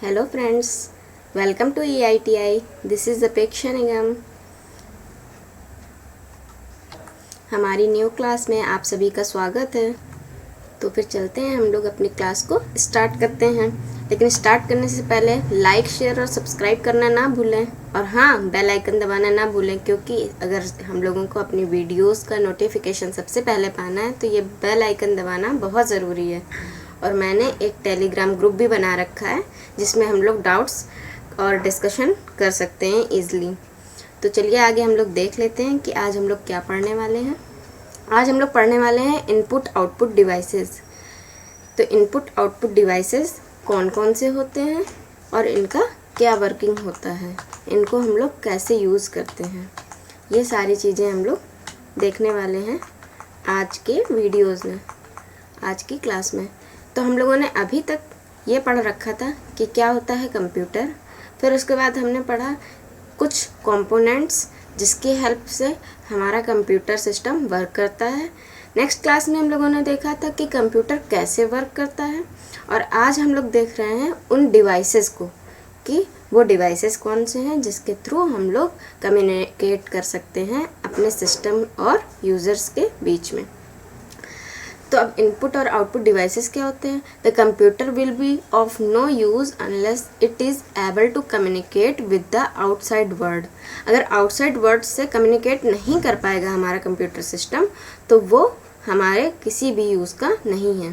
Hello friends, welcome to EITI। This is Apeksha Nigam. हमारी new class में आप सभी का स्वागत है। तो फिर चलते हैं, हम लोग अपनी क्लास को स्टार्ट करते हैं। लेकिन स्टार्ट करने से पहले लाइक, शेयर और सब्सक्राइब करना ना भूलें। और हाँ, बेल आइकन दबाना ना भूलें, क्योंकि अगर हम लोगों को अपनी वीडियोस का नोटिफिकेशन सबसे पहले पाना है तो ये बेल आइकन दबाना बहुत ज़रूरी है। और मैंने एक टेलीग्राम ग्रुप भी बना रखा है जिसमें हम लोग डाउट्स और डिस्कशन कर सकते हैं ईज़िली। तो चलिए आगे हम लोग देख लेते हैं कि आज हम लोग क्या पढ़ने वाले हैं। आज हम लोग पढ़ने वाले हैं इनपुट आउटपुट डिवाइसेस। तो इनपुट आउटपुट डिवाइसेस कौन कौन से होते हैं और इनका क्या वर्किंग होता है, इनको हम लोग कैसे यूज़ करते हैं, ये सारी चीज़ें हम लोग देखने वाले हैं आज के वीडियोज़ में, आज की क्लास में। तो हम लोगों ने अभी तक ये पढ़ रखा था कि क्या होता है कंप्यूटर। फिर उसके बाद हमने पढ़ा कुछ कंपोनेंट्स जिसकी हेल्प से हमारा कंप्यूटर सिस्टम वर्क करता है। नेक्स्ट क्लास में हम लोगों ने देखा था कि कंप्यूटर कैसे वर्क करता है। और आज हम लोग देख रहे हैं उन डिवाइसेस को कि वो डिवाइसेस कौन से हैं जिसके थ्रू हम लोग कम्युनिकेट कर सकते हैं अपने सिस्टम और यूज़र्स के बीच में। तो अब इनपुट और आउटपुट डिवाइसेस क्या होते हैं। The computer will be of no use unless it is able to communicate with the outside world. अगर आउटसाइड वर्ल्ड से कम्युनिकेट नहीं कर पाएगा हमारा कंप्यूटर सिस्टम तो वो हमारे किसी भी यूज़ का नहीं है।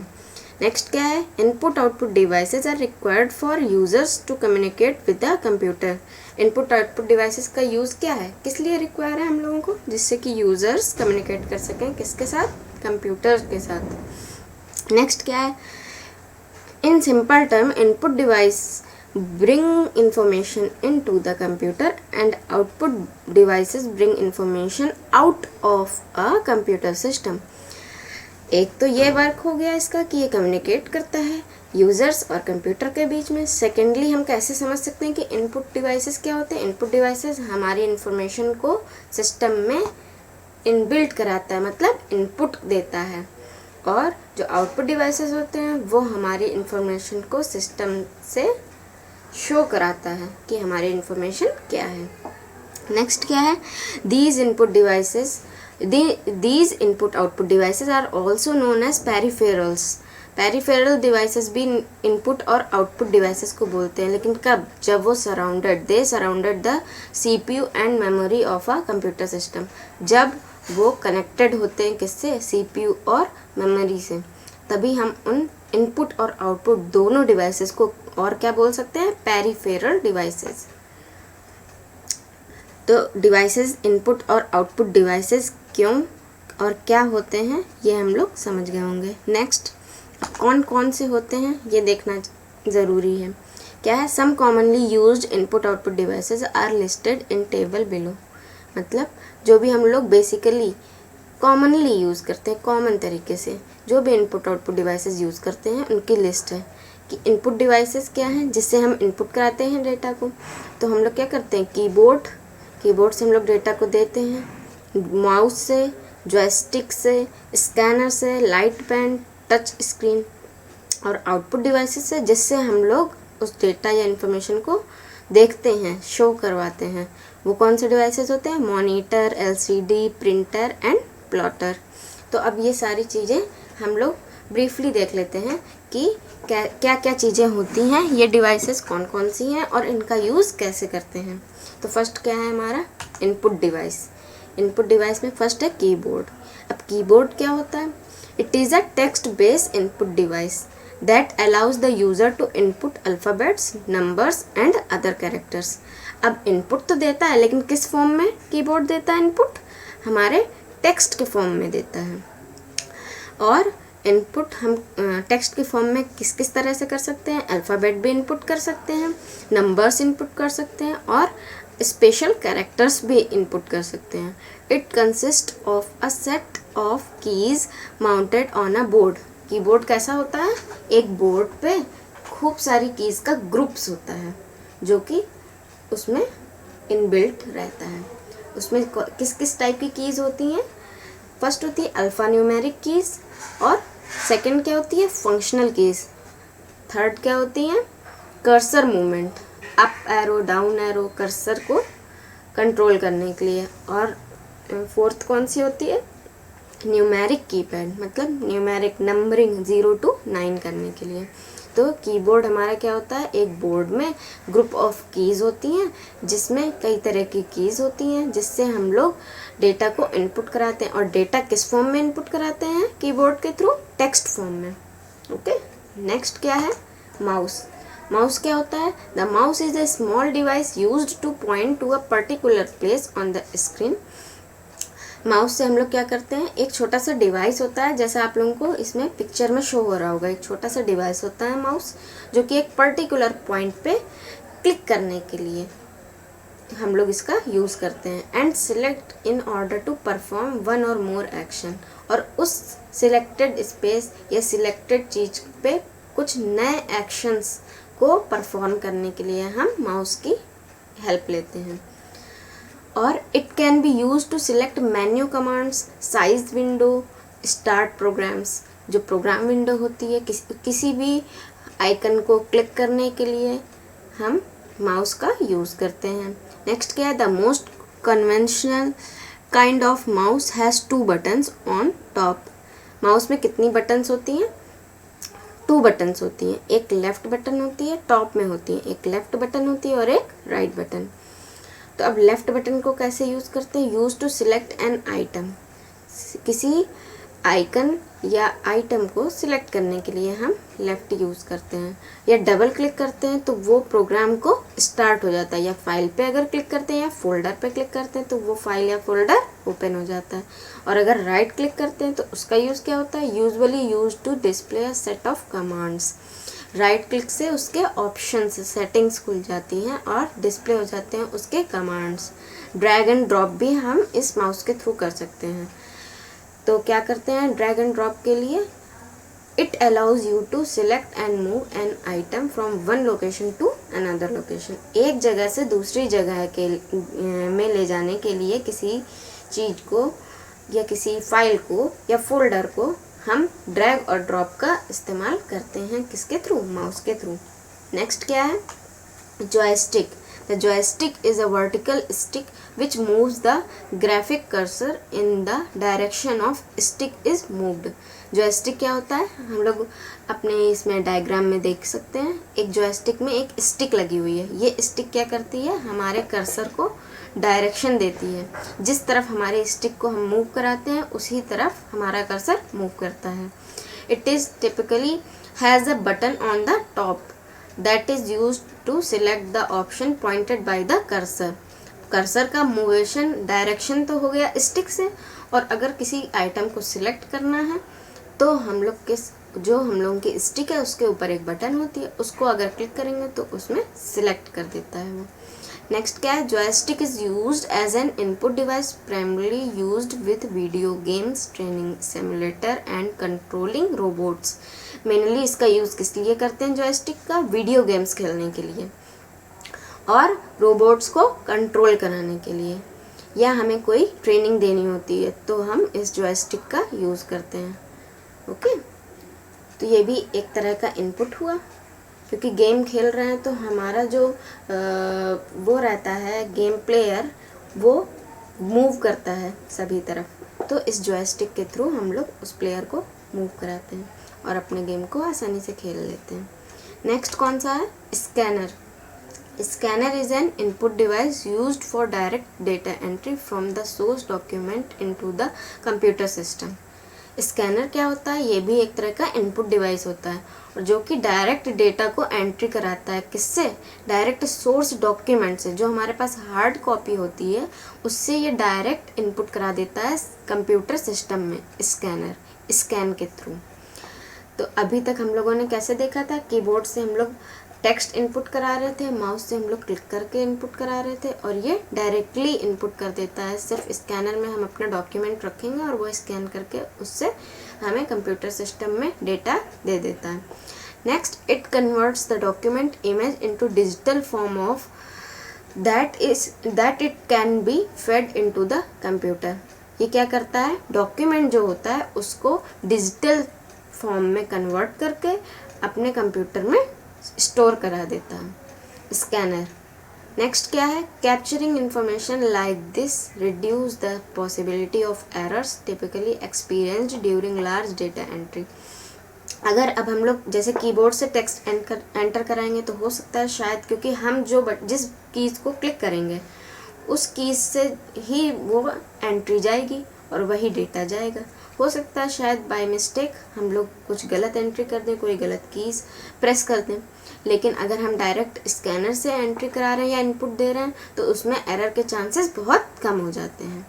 नेक्स्ट क्या है, input output devices are required for users to communicate with the computer. Input output devices का यूज़ क्या है, किस लिए रिक्वायर है हम लोगों को, जिससे कि यूज़र्स कम्युनिकेट कर सकें किसके साथ, कंप्यूटर के साथ। नेक्स्ट क्या है, in simple term input device bring information into the computer and output devices bring information out of a computer system. एक तो ये वर्क हो गया इसका कि ये कम्युनिकेट करता है यूज़र्स और कंप्यूटर के बीच में। सेकेंडली हम कैसे समझ सकते हैं कि इनपुट डिवाइसेस क्या होते हैं। इनपुट डिवाइसेस हमारी इन्फॉर्मेशन को सिस्टम में इनबिल्ट कराता है, मतलब इनपुट देता है। और जो आउटपुट डिवाइसेस होते हैं वो हमारी इन्फॉर्मेशन को सिस्टम से शो कराता है कि हमारी इन्फॉर्मेशन क्या है। नेक्स्ट क्या है, these input devices these input output devices are also known as peripherals। Peripheral devices भी इनपुट और आउटपुट डिवाइसेस को बोलते हैं, लेकिन कब, जब वो दे surrounded the CPU and memory of a computer system. जब वो कनेक्टेड होते हैं किससे, CPU और मेमोरी से, तभी हम उन इनपुट और आउटपुट दोनों डिवाइसेस को और क्या बोल सकते हैं, पेरिफेरल डिवाइसेस। तो डिवाइसेस इनपुट और आउटपुट डिवाइसेस क्यों और क्या होते हैं ये हम लोग समझ गए होंगे। नेक्स्ट, कौन कौन से होते हैं ये देखना ज़रूरी है। क्या है, some commonly used input output devices are listed in table below. मतलब जो भी हम लोग बेसिकली कॉमनली यूज़ करते हैं, कॉमन तरीके से जो भी इनपुट आउटपुट डिवाइसेस यूज़ करते हैं उनकी लिस्ट है कि इनपुट डिवाइसेस क्या हैं जिससे हम इनपुट कराते हैं डेटा को। तो हम लोग क्या करते हैं, कीबोर्ड से हम लोग डेटा को देते हैं, माउस से, जॉयस्टिक से, स्कैनर से, लाइट पेन, टच स्क्रीन। और आउटपुट डिवाइसेस से जिससे हम लोग उस डेटा या इन्फॉर्मेशन को देखते हैं, शो करवाते हैं। वो कौन से डिवाइसेस होते हैं, monitor, LCD, printer and plotter. तो अब ये सारी चीज़ें हम लोग ब्रीफली देख लेते हैं कि क्या क्या चीज़ें होती हैं, ये डिवाइसेस कौन कौन सी हैं और इनका यूज़ कैसे करते हैं। तो फर्स्ट क्या है हमारा, इनपुट डिवाइस। इनपुट डिवाइस में फर्स्ट है कीबोर्ड। अब कीबोर्ड क्या होता है, it is a text based input device that allows the user to input alphabets, numbers and other characters. अब इनपुट तो देता है, लेकिन किस फॉर्म में कीबोर्ड देता है इनपुट, हमारे टेक्स्ट के फॉर्म में देता है। और इनपुट हम टेक्स्ट के फॉर्म में किस किस तरह से कर सकते हैं, अल्फ़ाबेट भी इनपुट कर सकते हैं, नंबर्स इनपुट कर सकते हैं और स्पेशल कैरेक्टर्स भी इनपुट कर सकते हैं। It consist of a set of keys mounted on a board. Keyboard कैसा होता है, एक बोर्ड पे खूब सारी कीज़ का ग्रुप्स होता है जो कि उसमें इनबिल्ट रहता है। उसमें किस किस टाइप की कीज़ होती हैं, फर्स्ट होती है अल्फ़ा न्यूमेरिक कीज़, और सेकंड क्या होती है, फंक्शनल कीज़, थर्ड क्या होती हैं, cursor movement, up arrow down arrow cursor को कंट्रोल करने के लिए। और फोर्थ कौन सी होती है, न्यूमेरिक कीपैड, मतलब न्यूमेरिक नंबरिंग 0 to 9 करने के लिए। तो कीबोर्ड हमारा क्या होता है, एक बोर्ड में ग्रुप ऑफ कीज़ होती हैं जिसमें कई तरह की कीज़ होती हैं जिससे हम लोग डेटा को इनपुट कराते हैं। और डेटा किस फॉर्म में इनपुट कराते हैं कीबोर्ड के थ्रू, टेक्स्ट फॉर्म में। ओके, नेक्स्ट क्या है, माउस। माउस क्या होता है, the mouse is a small device used to point to a particular place on the screen. Mouse से हम लोग क्या करते हैं, एक छोटा सा डिवाइस होता है, जैसा आप लोगों को इसमें पिक्चर में शो हो रहा होगा, एक छोटा सा डिवाइस होता है माउस, जो कि एक पर्टिकुलर पॉइंट पे क्लिक करने के लिए हम लोग इसका यूज़ करते हैं। And select in order to perform one or more action, और उस सिलेक्टेड स्पेस या सिलेक्टेड चीज़ पे कुछ नए एक्शंस को परफॉर्म करने के लिए हम माउस की हेल्प लेते हैं। और it can be use to select menu commands, size window, start programs. जो प्रोग्राम विंडो होती है, किसी भी आइकन को क्लिक करने के लिए हम माउस का यूज़ करते हैं। नेक्स्ट क्या है, the most conventional kind of mouse has 2 buttons on top. Mouse में कितनी बटन्स होती हैं, 2 बटन्स होती हैं। एक लेफ़्ट बटन होती है, टॉप में होती है, एक लेफ़्ट बटन होती है और एक राइट बटन। तो अब लेफ़्ट बटन को कैसे यूज़ करते हैं, use to select an item. किसी आइकन या आइटम को सिलेक्ट करने के लिए हम लेफ़्ट यूज़ करते हैं। या डबल क्लिक करते हैं तो वो प्रोग्राम को स्टार्ट हो जाता है, या फाइल पे अगर क्लिक करते हैं या फोल्डर पे क्लिक करते हैं तो वो फाइल या फोल्डर ओपन हो जाता है। और अगर राइट क्लिक करते हैं तो उसका यूज़ क्या होता है, usually use to display a set of commands. Right click से उसके ऑप्शंस, सेटिंग्स खुल जाती हैं और डिस्प्ले हो जाते हैं उसके कमांड्स। ड्रैग एंड ड्रॉप भी हम इस माउस के थ्रू कर सकते हैं। तो क्या करते हैं ड्रैग एंड ड्रॉप के लिए, it allows you to select and move an item from one location to another location. एक जगह से दूसरी जगह के में ले जाने के लिए किसी चीज़ को या किसी फाइल को या फोल्डर को हम ड्रैग और ड्रॉप का इस्तेमाल करते हैं, किसके थ्रू, माउस के थ्रू। नेक्स्ट क्या है, joystick. The joystick is a vertical stick which moves the graphic cursor in the direction of stick is moved. Joystick क्या होता है, हम लोग अपने इसमें डायग्राम में देख सकते हैं। एक जॉयस्टिक में एक स्टिक लगी हुई है। ये स्टिक क्या करती है, हमारे कर्सर को डायरेक्शन देती है। जिस तरफ हमारे स्टिक को हम मूव कराते हैं उसी तरफ हमारा कर्सर मूव करता है। It is typically has a button on the top that is used to select the option pointed by the cursor. Cursor का मूवेशन डायरेक्शन तो हो गया स्टिक से, और अगर किसी आइटम को सिलेक्ट करना है तो हम लोग जो हम लोगों की स्टिक है उसके ऊपर एक बटन होती है, उसको अगर क्लिक करेंगे तो उसमें सिलेक्ट कर देता है वो। नेक्स्ट क्या है, joystick is used as an input device primarily used with video games, training simulator and controlling robots. Mainly इसका यूज़ किस लिए करते हैं जॉयस्टिक का, वीडियो गेम्स खेलने के लिए और रोबोट्स को कंट्रोल कराने के लिए, या हमें कोई ट्रेनिंग देनी होती है तो हम इस जॉयस्टिक का यूज़ करते हैं। ओके, तो ये भी एक तरह का इनपुट हुआ, क्योंकि गेम खेल रहे हैं तो हमारा जो वो रहता है गेम प्लेयर, वो मूव करता है सभी तरफ। तो इस जॉयस्टिक के थ्रू हम लोग उस प्लेयर को मूव कराते हैं और अपने गेम को आसानी से खेल लेते हैं। नेक्स्ट कौन सा है, scanner. Scanner is an input device used for direct data entry from the source document into the computer system. Scanner क्या होता है, ये भी एक तरह का इनपुट डिवाइस होता है, और जो कि डायरेक्ट डेटा को एंट्री कराता है, किससे, डायरेक्ट सोर्स डॉक्यूमेंट से। जो हमारे पास हार्ड कॉपी होती है उससे ये डायरेक्ट इनपुट करा देता है कंप्यूटर सिस्टम में, स्कैनर, स्कैन के थ्रू। तो अभी तक हम लोगों ने कैसे देखा था, कीबोर्ड से हम लोग टेक्स्ट इनपुट करा रहे थे, माउस से हम लोग क्लिक करके इनपुट करा रहे थे, और ये डायरेक्टली इनपुट कर देता है। सिर्फ स्कैनर में हम अपना डॉक्यूमेंट रखेंगे और वो स्कैन करके उससे हमें कंप्यूटर सिस्टम में डेटा दे देता है। Next, it converts the document image into digital form of that it can be fed into the computer. ये क्या करता है, डॉक्यूमेंट जो होता है उसको डिजिटल फॉर्म में कन्वर्ट करके अपने कंप्यूटर में स्टोर करा देता है। स्कैनर नेक्स्ट क्या है, capturing information like this reduce the possibility of errors typically experienced during large data entry. अगर अब हम लोग जैसे कीबोर्ड से टेक्स्ट एंटर कराएंगे तो हो सकता है शायद, क्योंकि हम जिस कीज़ को क्लिक करेंगे उस कीज़ से ही वो एंट्री जाएगी और वही डेटा जाएगा। हो सकता है शायद बाय मिस्टेक हम लोग कुछ गलत एंट्री कर दें, कोई गलत कीज़ प्रेस कर दें, लेकिन अगर हम डायरेक्ट स्कैनर से एंट्री करा रहे हैं या इनपुट दे रहे हैं तो उसमें एरर के चांसेस बहुत कम हो जाते हैं।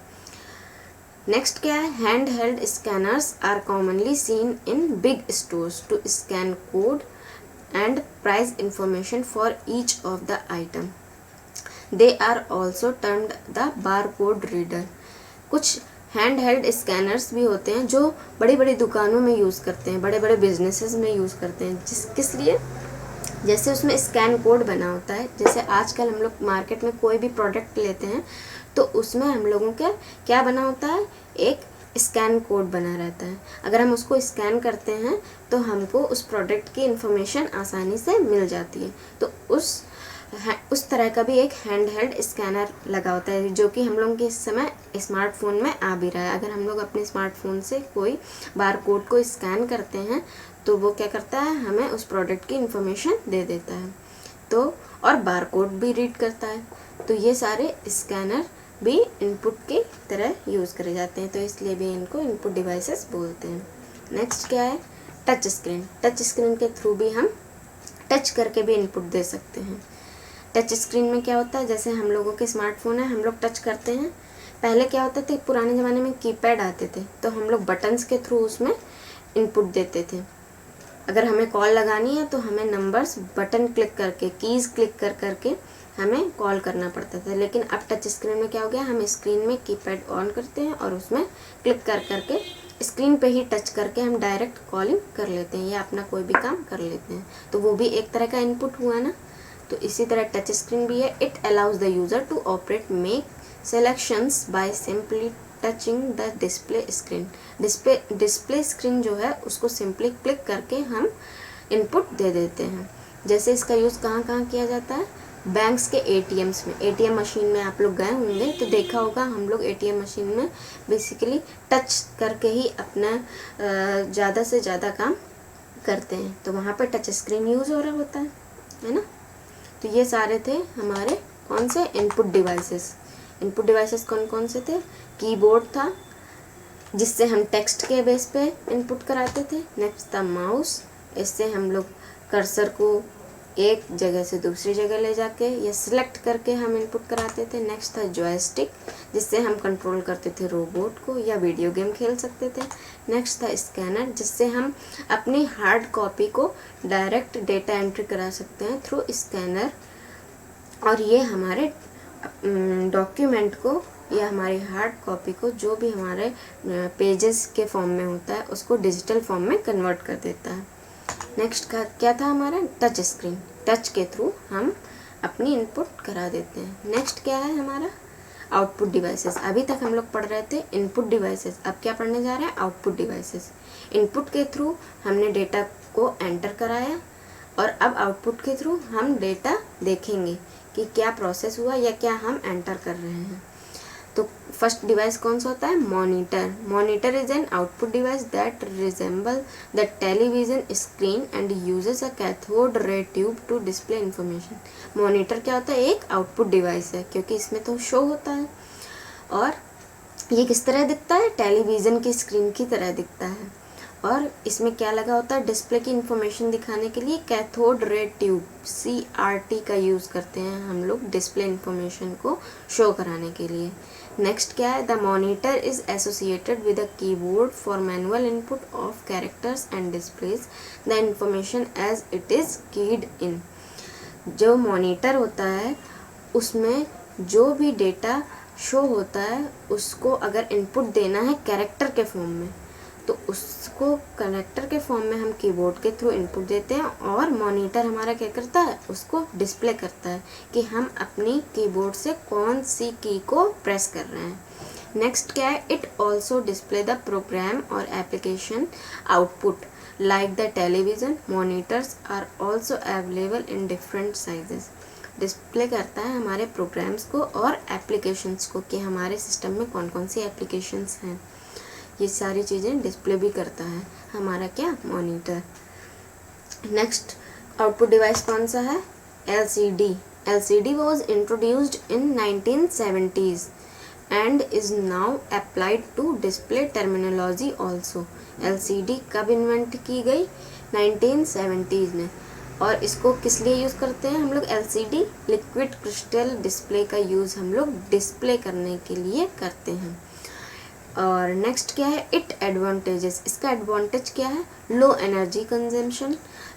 नेक्स्ट क्या है, hand held scanners are commonly seen in big stores to scan code and price information for each of the item. They are also termed the bar code reader. कुछ hand held scanners भी होते हैं जो बड़ी बड़ी दुकानों में use करते हैं, बड़े बड़े बिजनेसेस में यूज़ करते हैं। किस लिए, जैसे उसमें स्कैन कोड बना होता है। जैसे आजकल हम लोग मार्केट में कोई भी प्रोडक्ट लेते हैं तो उसमें हम लोगों के क्या बना होता है, एक स्कैन कोड बना रहता है। अगर हम उसको स्कैन करते हैं तो हमको उस प्रोडक्ट की इंफॉर्मेशन आसानी से मिल जाती है। तो उस तरह का भी एक हैंड हेल्ड स्कैनर लगा होता है जो कि हम लोगों के इस समय स्मार्टफोन में आ भी रहा है। अगर हम लोग अपने स्मार्टफोन से कोई बार कोड को स्कैन करते हैं तो वो क्या करता है, हमें उस प्रोडक्ट की इंफॉर्मेशन दे देता है, तो और बार कोड भी रीड करता है। तो ये सारे स्कैनर भी इनपुट की तरह यूज़ करे जाते हैं, तो इसलिए भी इनको इनपुट डिवाइसेस बोलते हैं। नेक्स्ट क्या है, टच स्क्रीन। टच स्क्रीन के थ्रू भी हम टच करके भी इनपुट दे सकते हैं। टच स्क्रीन में क्या होता है, जैसे हम लोगों के स्मार्टफोन है, हम लोग टच करते हैं। पहले क्या होता था, पुराने ज़माने में कीपैड आते थे तो हम लोग बटन्स के थ्रू उसमें इनपुट देते थे। अगर हमें कॉल लगानी है तो हमें नंबर्स बटन क्लिक करके, कीज़ क्लिक कर करके हमें कॉल करना पड़ता था। लेकिन अब टच स्क्रीन में क्या हो गया, हम स्क्रीन में कीपैड ऑन करते हैं और उसमें क्लिक कर करके स्क्रीन पे ही टच करके हम डायरेक्ट कॉलिंग कर लेते हैं या अपना कोई भी काम कर लेते हैं। तो वो भी एक तरह का इनपुट हुआ ना। तो इसी तरह टच स्क्रीन भी है। It allows the user to operate make selections by simply touching the display screen. Display screen जो है उसको सिंपली क्लिक करके हम इनपुट दे देते हैं। जैसे इसका यूज़ कहाँ कहाँ किया जाता है, बैंक्स के एटीएम्स में। एटीएम मशीन में आप लोग गए होंगे तो देखा होगा, हम लोग एटीएम मशीन में बेसिकली टच करके ही अपना ज़्यादा से ज़्यादा काम करते हैं, तो वहाँ पर टच स्क्रीन यूज़ हो रहा होता है ना। तो ये सारे थे हमारे कौन से इनपुट डिवाइसेस। इनपुट डिवाइसेस कौन कौन से थे, कीबोर्ड था जिससे हम टेक्स्ट के बेस पे इनपुट कराते थे। नेक्स्ट था माउस, इससे हम लोग कर्सर को एक जगह से दूसरी जगह ले जाके या सिलेक्ट करके हम इनपुट कराते थे। नेक्स्ट था जॉयस्टिक, जिससे हम कंट्रोल करते थे रोबोट को या वीडियो गेम खेल सकते थे। नेक्स्ट था स्कैनर, जिससे हम अपनी हार्ड कॉपी को डायरेक्ट डेटा एंट्री करा सकते हैं थ्रू स्कैनर, और ये हमारे डॉक्यूमेंट को या हमारी हार्ड कॉपी को, जो भी हमारे पेजेस के फॉर्म में होता है, उसको डिजिटल फॉर्म में कन्वर्ट कर देता है। नेक्स्ट का क्या था हमारा, टच स्क्रीन। टच के थ्रू हम अपनी इनपुट करा देते हैं। नेक्स्ट क्या है हमारा, आउटपुट डिवाइसेस। अभी तक हम लोग पढ़ रहे थे इनपुट डिवाइसेस, अब क्या पढ़ने जा रहे हैं, आउटपुट डिवाइसेस। इनपुट के थ्रू हमने डेटा को एंटर कराया और अब आउटपुट के थ्रू हम डेटा देखेंगे कि क्या प्रोसेस हुआ या क्या हम एंटर कर रहे हैं। तो फर्स्ट डिवाइस कौन सा होता है, monitor. Monitor is an output device that resemble the television screen and uses a cathode ray tube to display information. Monitor क्या होता है, एक आउटपुट डिवाइस है, क्योंकि इसमें तो शो होता है। और ये किस तरह दिखता है, टेलीविज़न की स्क्रीन की तरह दिखता है। और इसमें क्या लगा होता है, डिस्प्ले की इंफॉर्मेशन दिखाने के लिए कैथोड रे ट्यूब CRT का यूज़ करते हैं हम लोग डिस्प्ले इंफॉर्मेशन को शो कराने के लिए। नेक्स्ट क्या है, the monitor is associated with a keyboard for manual input of characters and displays the information as it is keyed in. जो मॉनिटर होता है उसमें जो भी डेटा शो होता है उसको अगर इनपुट देना है कैरेक्टर के फॉर्म में, तो उसको कैरेक्टर के फॉर्म में हम कीबोर्ड के थ्रू इनपुट देते हैं और मॉनिटर हमारा क्या करता है, उसको डिस्प्ले करता है कि हम अपनी कीबोर्ड से कौन सी की को प्रेस कर रहे हैं। नेक्स्ट क्या है, it also display the program और application output. like the television monitors are also available in different sizes। Display करता है हमारे प्रोग्राम्स को और एप्लीकेशंस को कि हमारे सिस्टम में कौन कौन सी एप्लीकेशंस हैं, ये सारी चीज़ें डिस्प्ले भी करता है हमारा क्या मॉनिटर। नेक्स्ट आउटपुट डिवाइस कौन सा है? LCD। LCD was introduced in 1970s and is now applied to display terminology also। LCD कब इन्वेंट की गई? 1970s में। और इसको किस लिए यूज़ करते हैं हम लोग? LCD लिक्विड क्रिस्टल डिस्प्ले का यूज़ हम लोग डिस्प्ले करने के लिए करते हैं। और नेक्स्ट क्या है? It advantages. इसका एडवांटेज क्या है? Low energy consumption,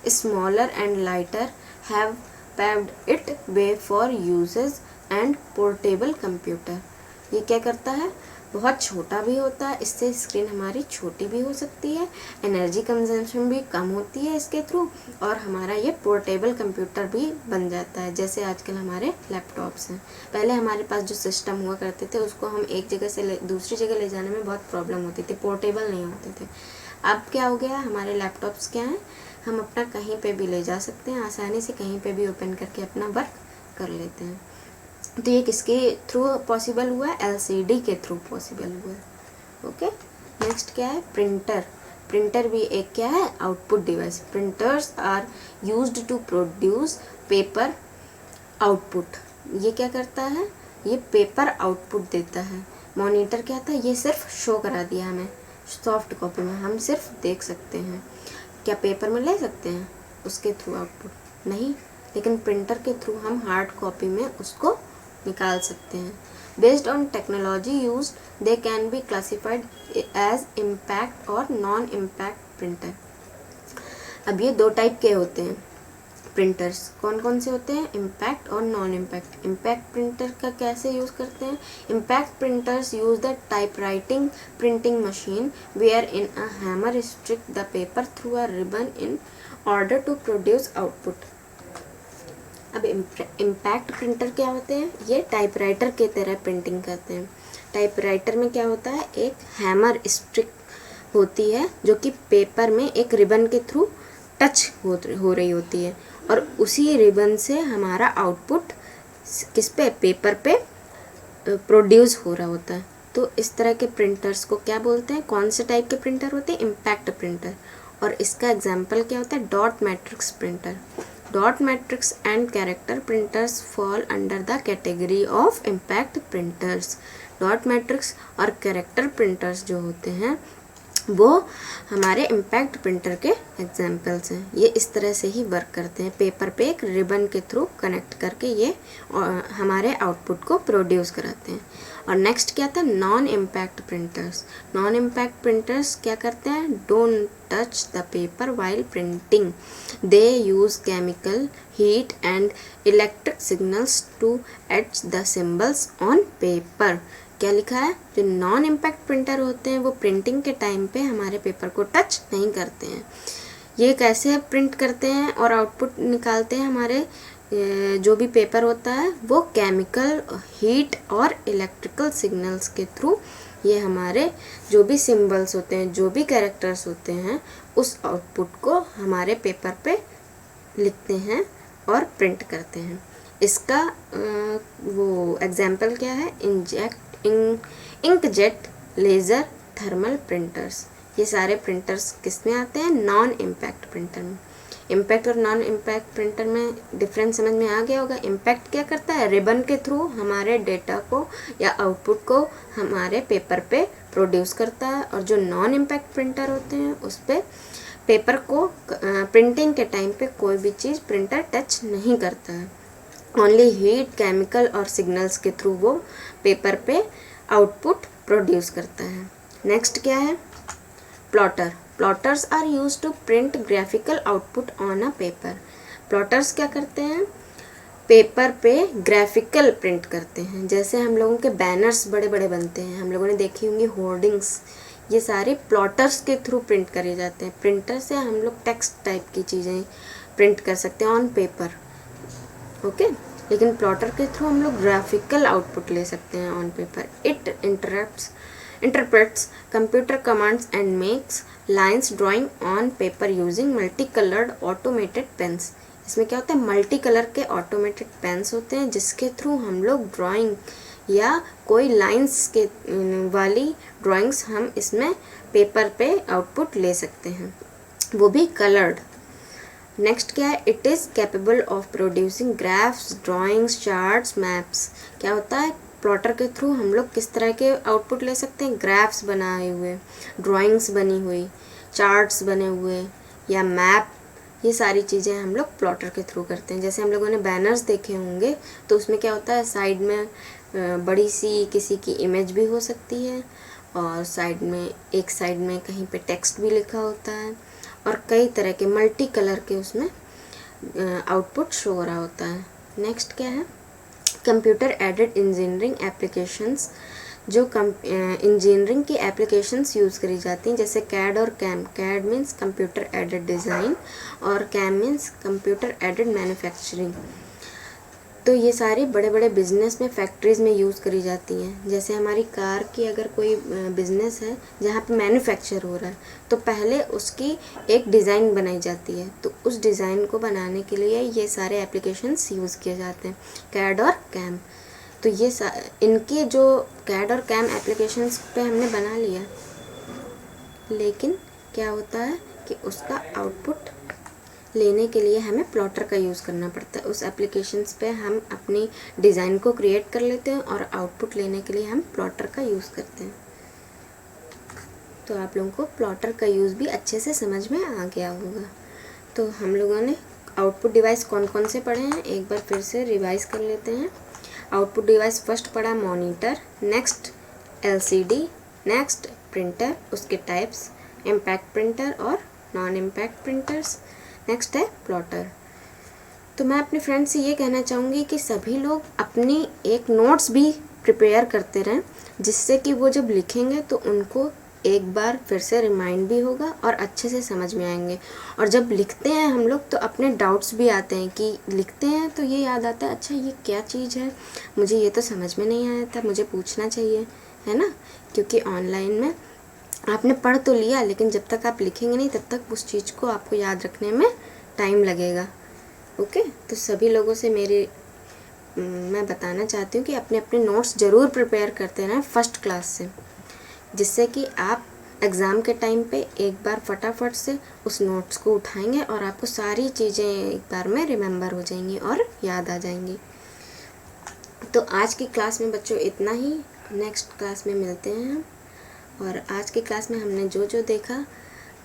smaller and lighter, have paved it way for uses and portable computer. ये क्या करता है? बहुत छोटा भी होता है, इससे स्क्रीन हमारी छोटी भी हो सकती है, एनर्जी कंजम्पशन भी कम होती है इसके थ्रू, और हमारा ये पोर्टेबल कंप्यूटर भी बन जाता है, जैसे आजकल हमारे लैपटॉप्स हैं। पहले हमारे पास जो सिस्टम हुआ करते थे उसको हम एक जगह से दूसरी जगह ले जाने में बहुत प्रॉब्लम होती थी, पोर्टेबल नहीं होते थे। अब क्या हो गया, हमारे लैपटॉप्स क्या हैं, हम अपना कहीं पे भी ले जा सकते हैं, आसानी से कहीं पे भी ओपन करके अपना वर्क कर लेते हैं। तो ये किसके थ्रू पॉसिबल हुआ है? LCD के थ्रू पॉसिबल हुआ है। ओके, नेक्स्ट क्या है? प्रिंटर। प्रिंटर भी एक क्या है? Output device. Printers are used to produce paper output. ये क्या करता है? ये पेपर आउटपुट देता है। मॉनिटर क्या था? ये सिर्फ शो करा दिया हमें सॉफ्ट कॉपी में, हम सिर्फ देख सकते हैं। क्या पेपर में ले सकते हैं उसके थ्रू आउटपुट? नहीं, लेकिन प्रिंटर के थ्रू हम हार्ड कॉपी में उसको निकाल सकते हैं। Based on technology use they can be classified as impact or non impact printer. अब ये दो टाइप के होते हैं प्रिंटर्स। कौन कौन से होते हैं? Impact or non impact. Impact printer का कैसे यूज़ करते हैं? Impact printers use the typewriting printing machine where in a hammer strike the paper through a ribbon in order to produce output. अब इम्पैक्ट प्रिंटर क्या होते हैं? ये typewriter की तरह प्रिंटिंग करते हैं। टाइपराइटर में क्या होता है? एक हैमर स्ट्रिक होती है जो कि पेपर में एक रिबन के थ्रू टच हो रही होती है, और उसी रिबन से हमारा आउटपुट किस पे? पेपर पे प्रोड्यूस हो रहा होता है। तो इस तरह के प्रिंटर्स को क्या बोलते हैं? कौन से टाइप के प्रिंटर होते हैं? Impact printer. और इसका एग्जाम्पल क्या होता है? Dot matrix printer. Dot matrix and character printers fall under the category of impact printers. Dot matrix और कैरेक्टर प्रिंटर्स जो होते हैं वो हमारे इम्पैक्ट प्रिंटर के एग्जाम्पल्स हैं। ये इस तरह से ही वर्क करते हैं, पेपर पे एक रिबन के थ्रू कनेक्ट करके ये हमारे आउटपुट को प्रोड्यूस कराते हैं। और नेक्स्ट क्या था? Non impact printers. Non impact printers क्या करते हैं? Don't touch the paper while printing. They use chemical heat and electric signals to etch the symbols on paper. क्या लिखा है? जो नॉन इम्पैक्ट प्रिंटर होते हैं वो प्रिंटिंग के टाइम पे हमारे पेपर को टच नहीं करते हैं। ये कैसे प्रिंट करते हैं और आउटपुट निकालते हैं? हमारे जो भी पेपर होता है वो केमिकल हीट और इलेक्ट्रिकल सिग्नल्स के थ्रू ये हमारे जो भी सिंबल्स होते हैं, जो भी कैरेक्टर्स होते हैं, उस आउटपुट को हमारे पेपर पे लिखते हैं और प्रिंट करते हैं। इसका वो एग्जाम्पल क्या है? Inkjet, laser, thermal printers. ये सारे प्रिंटर्स किस में आते हैं? नॉन इम्पैक्ट प्रिंटर में। Impact or non impact printer में डिफरेंस समझ में आ गया होगा। इम्पैक्ट क्या करता है? रिबन के थ्रू हमारे डेटा को या आउटपुट को हमारे पेपर पे प्रोड्यूस करता है, और जो नॉन इम्पैक्ट प्रिंटर होते हैं उस पर पेपर को प्रिंटिंग के टाइम पे कोई भी चीज़ प्रिंटर टच नहीं करता है। ओनली हीट, केमिकल और सिग्नल्स के थ्रू वो पेपर पे आउटपुट प्रोड्यूस करता है। नेक्स्ट क्या है? Plotter. Plotters are use to print graphical output on a paper. Plotters क्या करते हैं? पेपर पे ग्राफिकल प्रिंट करते हैं। जैसे हम लोगों के बैनर्स बड़े बड़े बनते हैं, हम लोगों ने देखी होंगी होर्डिंग्स, ये सारे प्लॉटर्स के थ्रू प्रिंट करे जाते हैं। प्रिंटर से हम लोग टेक्स्ट टाइप की चीज़ें प्रिंट कर सकते हैं ऑन पेपर, ओके। लेकिन प्लॉटर के थ्रू हम लोग ग्राफिकल आउटपुट ले सकते हैं on paper. It interrupts interprets computer commands and makes lines drawing on paper using multicolored automated pens। इसमें क्या होता है, मल्टी कलर के ऑटोमेटेड पेन्स होते हैं जिसके थ्रू हम लोग ड्राइंग या कोई लाइंस के वाली ड्राइंग्स हम इसमें पेपर पे आउटपुट ले सकते हैं, वो भी कलर्ड। नेक्स्ट क्या है, it is capable of producing graphs, drawings, charts, maps. क्या होता है, प्लॉटर के थ्रू हम लोग किस तरह के आउटपुट ले सकते हैं, ग्राफ्स बनाए हुए, ड्राइंग्स बनी हुई, चार्ट्स बने हुए या मैप, ये सारी चीज़ें हम लोग प्लॉटर के थ्रू करते हैं। जैसे हम लोगों ने बैनर्स देखे होंगे तो उसमें क्या होता है, साइड में बड़ी सी किसी की इमेज भी हो सकती है और साइड में एक साइड में कहीं पे टेक्स्ट भी लिखा होता है और कई तरह के मल्टी कलर के उसमें आउटपुट शो हो रहा होता है। नेक्स्ट क्या है, कंप्यूटर एडेड इंजीनियरिंग एप्लीकेशंस, जो इंजीनियरिंग की एप्लीकेशंस यूज़ करी जाती हैं, जैसे कैड और CAM. CAD means computer aided design और CAM means computer aided manufacturing. तो ये सारी बड़े बड़े बिजनेस में, फैक्ट्रीज़ में यूज़ करी जाती हैं। जैसे हमारी कार की अगर कोई बिज़नेस है जहाँ पे मैन्युफैक्चर हो रहा है तो पहले उसकी एक डिज़ाइन बनाई जाती है, तो उस डिज़ाइन को बनाने के लिए ये सारे एप्लीकेशंस यूज़ किए जाते हैं, कैड और कैम। तो ये इनके जो कैड और कैम एप्लीकेशंस पे हमने बना लिया, लेकिन क्या होता है कि उसका आउटपुट लेने के लिए हमें प्लॉटर का यूज़ करना पड़ता है। उस एप्लीकेशंस पे हम अपनी डिज़ाइन को क्रिएट कर लेते हैं और आउटपुट लेने के लिए हम प्लॉटर का यूज़ करते हैं। तो आप लोगों को प्लॉटर का यूज़ भी अच्छे से समझ में आ गया होगा। तो हम लोगों ने आउटपुट डिवाइस कौन कौन से पढ़े हैं एक बार फिर से रिवाइज कर लेते हैं। आउटपुट डिवाइस फर्स्ट पढ़ा monitor, next LCD, next printer, उसके टाइप्स इम्पैक्ट प्रिंटर और नॉन इम्पैक्ट प्रिंटर्स, नेक्स्ट है प्लॉटर। तो मैं अपने फ्रेंड्स से ये कहना चाहूँगी कि सभी लोग अपनी एक नोट्स भी प्रिपेयर करते रहें, जिससे कि वो जब लिखेंगे तो उनको एक बार फिर से रिमाइंड भी होगा और अच्छे से समझ में आएंगे। और जब लिखते हैं हम लोग तो अपने डाउट्स भी आते हैं कि लिखते हैं तो ये याद आता है, अच्छा ये क्या चीज़ है, मुझे ये तो समझ में नहीं आया था, मुझे पूछना चाहिए, है ना। क्योंकि ऑनलाइन में आपने पढ़ तो लिया लेकिन जब तक आप लिखेंगे नहीं तब तक उस चीज़ को आपको याद रखने में टाइम लगेगा। ओके, तो सभी लोगों से मैं बताना चाहती हूँ कि अपने अपने नोट्स ज़रूर प्रिपेयर करते रहें फर्स्ट क्लास से, जिससे कि आप एग्ज़ाम के टाइम पे एक बार फटाफट से उस नोट्स को उठाएंगे और आपको सारी चीज़ें एक बार में रिमेंबर हो जाएंगी और याद आ जाएंगी। तो आज की क्लास में बच्चों इतना ही, नेक्स्ट क्लास में मिलते हैं हम। और आज की क्लास में हमने जो जो देखा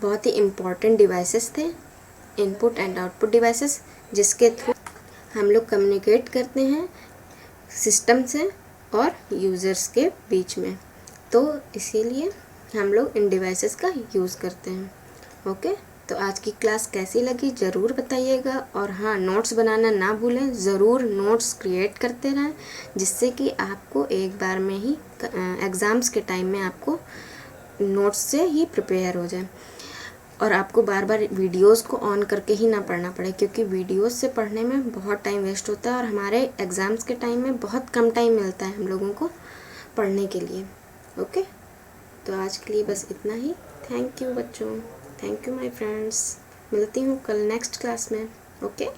बहुत ही इम्पॉर्टेंट डिवाइसेस थे, इनपुट एंड आउटपुट डिवाइसेस, जिसके थ्रू हम लोग कम्युनिकेट करते हैं सिस्टम से और यूज़र्स के बीच में। तो इसीलिए हम लोग इन डिवाइसेस का यूज़ करते हैं। ओके, तो आज की क्लास कैसी लगी ज़रूर बताइएगा। और हाँ, नोट्स बनाना ना भूलें, ज़रूर नोट्स क्रिएट करते रहें, जिससे कि आपको एक बार में ही एग्ज़ाम्स के टाइम में आपको नोट्स से ही प्रिपेयर हो जाए और आपको बार बार वीडियोस को ऑन करके ही ना पढ़ना पड़े, क्योंकि वीडियोस से पढ़ने में बहुत टाइम वेस्ट होता है और हमारे एग्ज़ाम्स के टाइम में बहुत कम टाइम मिलता है हम लोगों को पढ़ने के लिए। ओके, तो आज के लिए बस इतना ही। थैंक यू बच्चों, थैंक यू माय फ्रेंड्स। मिलती हूँ कल नेक्स्ट क्लास में। ओके।